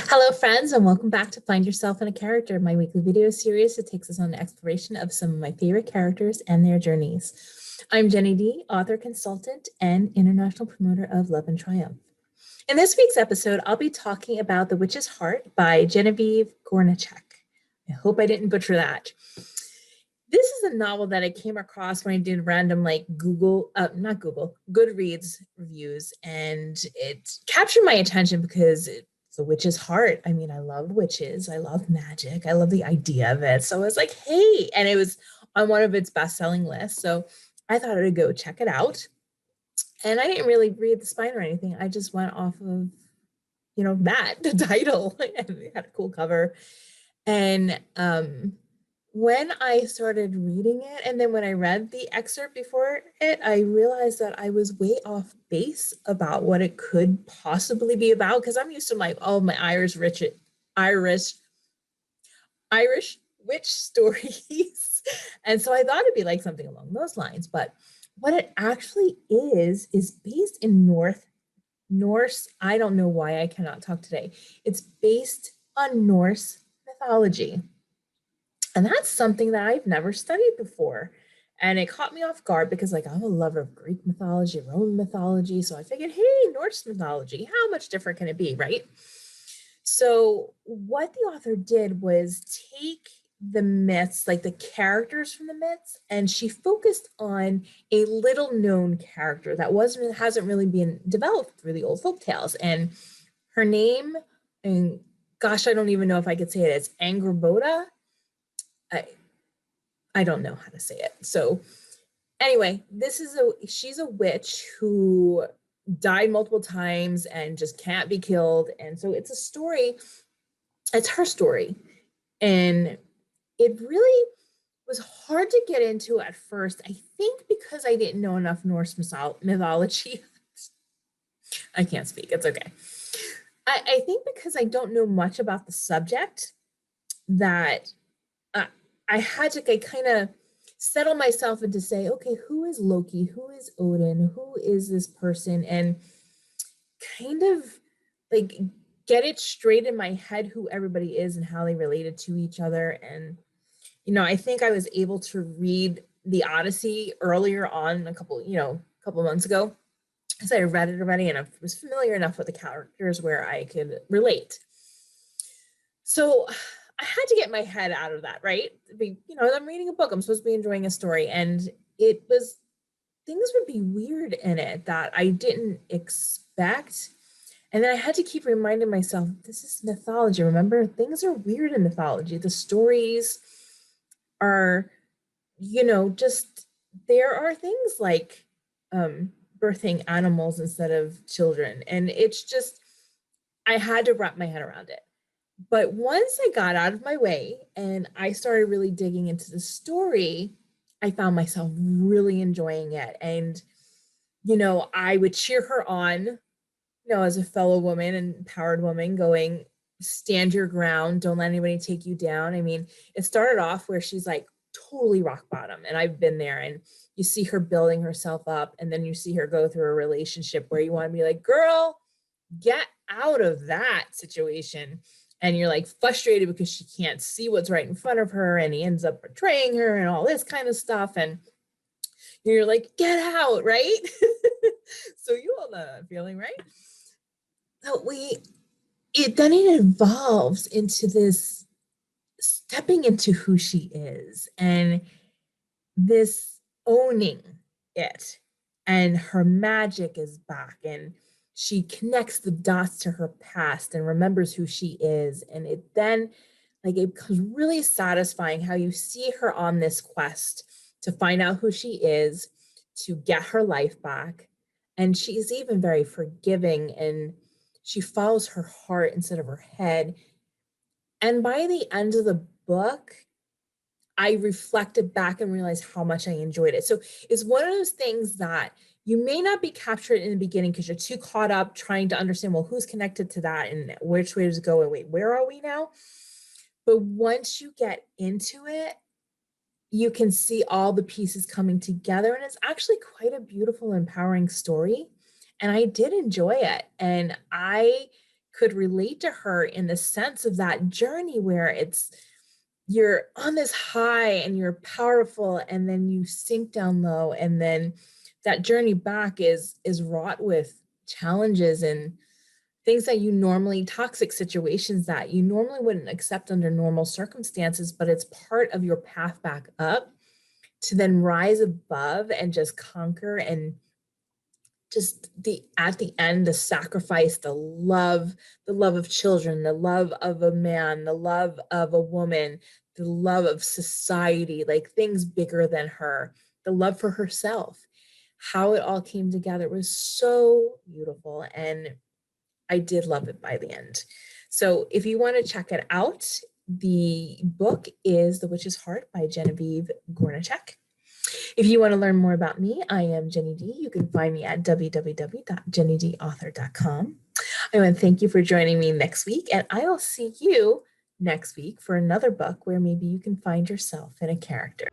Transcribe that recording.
Hello, friends, and welcome back to Find Yourself in a Character, my weekly video series that takes us on the exploration of some of my favorite characters and their journeys. I'm Jenny D, author, consultant, and international promoter of Love and Triumph. In this week's episode, I'll be talking about The Witch's Heart by Genevieve Gornichec. I hope I didn't butcher that. This is a novel that I came across when I did random Goodreads reviews, and it captured my attention because it's the witch's heart. I mean, I love witches, I love magic, I love the idea of it. So I was like, hey, and it was on one of its best-selling lists. So I thought I'd go check it out. And I didn't really read the spine or anything. I just went off of, the title, and it had a cool cover. And when I started reading it, and then when I read the excerpt before it, I realized that I was way off base about what it could possibly be about, because I'm used to like all my Irish witch stories. And so I thought it'd be like something along those lines. But what it actually is based in Norse. I don't know why I cannot talk today. It's based on Norse mythology. And that's something that I've never studied before. And it caught me off guard because like I'm a lover of Greek mythology, Roman mythology. So I figured, hey, Norse mythology, how much different can it be, right? So what the author did was take the myths, like the characters from the myths, and she focused on a little known character that hasn't really been developed through the old folk tales. And her name, and gosh, I don't even know if I could say it, it's Angrboda. I don't know how to say it. So anyway, she's a witch who died multiple times and just can't be killed. And so it's her story. And it really was hard to get into at first, I think because I didn't know enough Norse mythology. I can't speak, it's okay. I think because I don't know much about the subject that I had to kind of settle myself into say, okay, who is Loki? Who is Odin? Who is this person? And kind of like get it straight in my head who everybody is and how they related to each other. And, I think I was able to read the Odyssey earlier on a couple months ago. So I read it already and I was familiar enough with the characters where I could relate. So I had to get my head out of that, right? I'm reading a book, I'm supposed to be enjoying a story, and things would be weird in it that I didn't expect. And then I had to keep reminding myself, this is mythology. Remember, things are weird in mythology. The stories are, there are things like birthing animals instead of children. And it's just, I had to wrap my head around it. But once I got out of my way and I started really digging into the story, I found myself really enjoying it. And, I would cheer her on, as a fellow woman and empowered woman going, stand your ground, don't let anybody take you down. I mean, it started off where she's like totally rock bottom. And I've been there, and you see her building herself up, and then you see her go through a relationship where you want to be like, girl, get out of that situation. And you're like frustrated because she can't see what's right in front of her, and he ends up betraying her and all this kind of stuff. And you're like, get out, right? So you all know that feeling, right? So then it evolves into this stepping into who she is and this owning it, and her magic is back, and she connects the dots to her past and remembers who she is. And it then it becomes really satisfying how you see her on this quest to find out who she is, to get her life back. And she's even very forgiving, and she follows her heart instead of her head. And by the end of the book, I reflected back and realized how much I enjoyed it. So it's one of those things that you may not be captured in the beginning because you're too caught up trying to understand, well, who's connected to that and which way does it go? And wait, where are we now? But once you get into it, you can see all the pieces coming together. And it's actually quite a beautiful, empowering story. And I did enjoy it. And I could relate to her in the sense of that journey where you're on this high and you're powerful, and then you sink down low, and then that journey back is wrought with challenges and things that you normally, toxic situations that you normally wouldn't accept under normal circumstances, but it's part of your path back up to then rise above and just conquer. And just at the end, the sacrifice, the love of children, the love of a man, the love of a woman, the love of society, like things bigger than her, the love for herself, how it all came together was so beautiful. And I did love it by the end. So if you want to check it out, the book is The Witch's Heart by Genevieve Gornichec. If you want to learn more about me, I am Jenny D. You can find me at www.jennydauthor.com. I want to thank you for joining me next week, and I will see you next week for another book where maybe you can find yourself in a character.